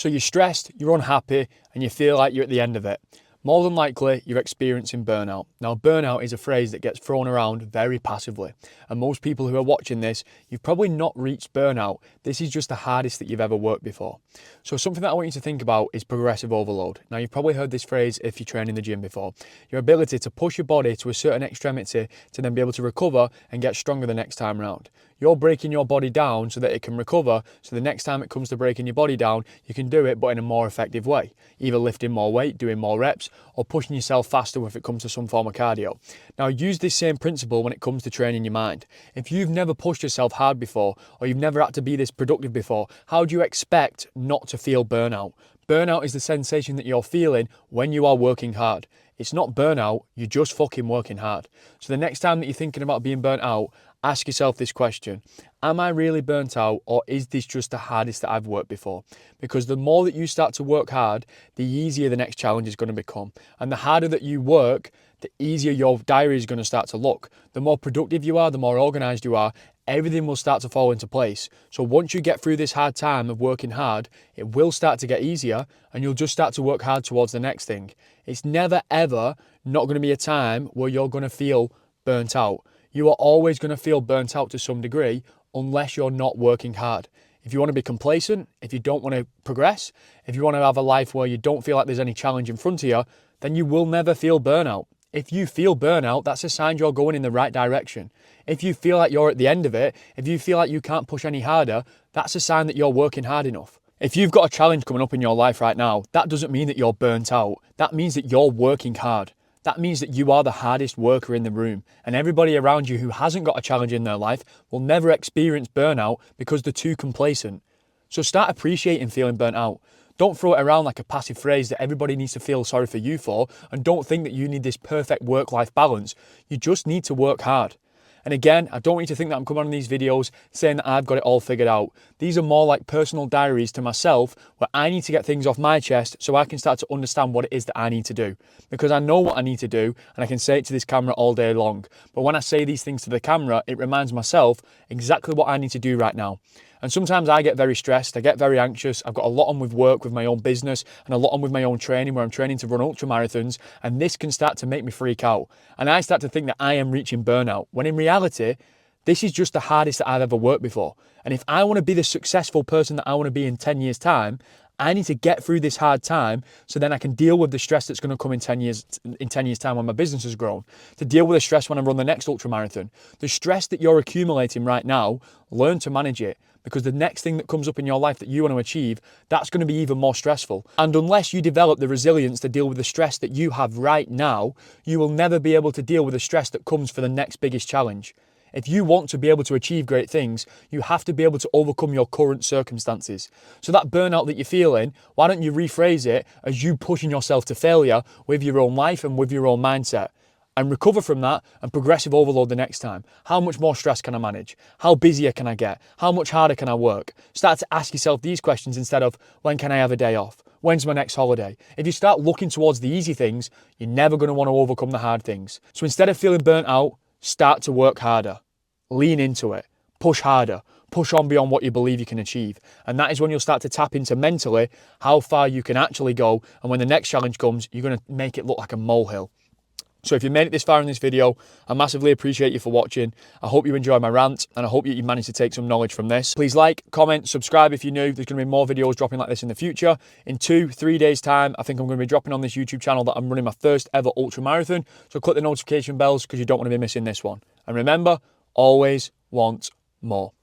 So you're stressed, you're unhappy, and you feel like you're at the end of it. More than likely, you're experiencing burnout. Now, burnout is a phrase that gets thrown around very passively. And most people who are watching this, you've probably not reached burnout. This is just the hardest that you've ever worked before. So something that I want you to think about is progressive overload. Now, you've probably heard this phrase if you train in the gym before. Your ability to push your body to a certain extremity to then be able to recover and get stronger the next time around. You're breaking your body down so that it can recover, so the next time it comes to breaking your body down, you can do it but in a more effective way. Either lifting more weight, doing more reps, or pushing yourself faster if it comes to some form of cardio. Now, use this same principle when it comes to training your mind. If you've never pushed yourself hard before, or you've never had to be this productive before, how do you expect not to feel burnout? Burnout is the sensation that you're feeling when you are working hard. It's not burnout, you're just fucking working hard. So the next time that you're thinking about being burnt out, ask yourself this question: am I really burnt out, or is this just the hardest that I've worked before? Because the more that you start to work hard, the easier the next challenge is going to become. And the harder that you work, the easier your diary is going to start to look. The more productive you are, the more organized you are, everything will start to fall into place. So once you get through this hard time of working hard, it will start to get easier and you'll just start to work hard towards the next thing. It's never ever not going to be a time where you're going to feel burnt out. You are always going to feel burnt out to some degree unless you're not working hard. If you want to be complacent, if you don't want to progress, if you want to have a life where you don't feel like there's any challenge in front of you, then you will never feel burnout. If you feel burnout, that's a sign you're going in the right direction. If you feel like you're at the end of it, if you feel like you can't push any harder, that's a sign that you're working hard enough. If you've got a challenge coming up in your life right now, that doesn't mean that you're burnt out. That means that you're working hard. That means that you are the hardest worker in the room, and everybody around you who hasn't got a challenge in their life will never experience burnout because they're too complacent. So start appreciating feeling burnt out. Don't throw it around like a passive phrase that everybody needs to feel sorry for you for, and don't think that you need this perfect work-life balance. You just need to work hard. And again, I don't want you to think that I'm coming on these videos saying that I've got it all figured out. These are more like personal diaries to myself where I need to get things off my chest so I can start to understand what it is that I need to do. Because I know what I need to do and I can say it to this camera all day long. But when I say these things to the camera, it reminds myself exactly what I need to do right now. And sometimes I get very stressed, I get very anxious, I've got a lot on with work, with my own business, and a lot on with my own training where I'm training to run ultra marathons, and this can start to make me freak out. And I start to think that I am reaching burnout, when in reality, this is just the hardest that I've ever worked before. And if I want to be the successful person that I want to be in 10 years' time, I need to get through this hard time so then I can deal with the stress that's going to come in 10 years time when my business has grown, to deal with the stress when I run the next ultra marathon. The stress that you're accumulating right now, learn to manage it, because the next thing that comes up in your life that you want to achieve, that's going to be even more stressful. And unless you develop the resilience to deal with the stress that you have right now, you will never be able to deal with the stress that comes for the next biggest challenge. If you want to be able to achieve great things, you have to be able to overcome your current circumstances. So that burnout that you're feeling, why don't you rephrase it as you pushing yourself to failure with your own life and with your own mindset? And recover from that and progressive overload the next time. How much more stress can I manage? How busier can I get? How much harder can I work? Start to ask yourself these questions instead of, when can I have a day off? When's my next holiday? If you start looking towards the easy things, you're never going to want to overcome the hard things. So instead of feeling burnt out, start to work harder. Lean into it. Push harder. Push on beyond what you believe you can achieve. And that is when you'll start to tap into mentally how far you can actually go. And when the next challenge comes, you're going to make it look like a molehill. So if you made it this far in this video, I massively appreciate you for watching. I hope you enjoyed my rant and I hope you managed to take some knowledge from this. Please like, comment, subscribe if you're new. There's going to be more videos dropping like this in the future. In 2-3 days time, I think I'm going to be dropping on this YouTube channel that I'm running my first ever ultra marathon. So click the notification bells because you don't want to be missing this one. And remember, always want more.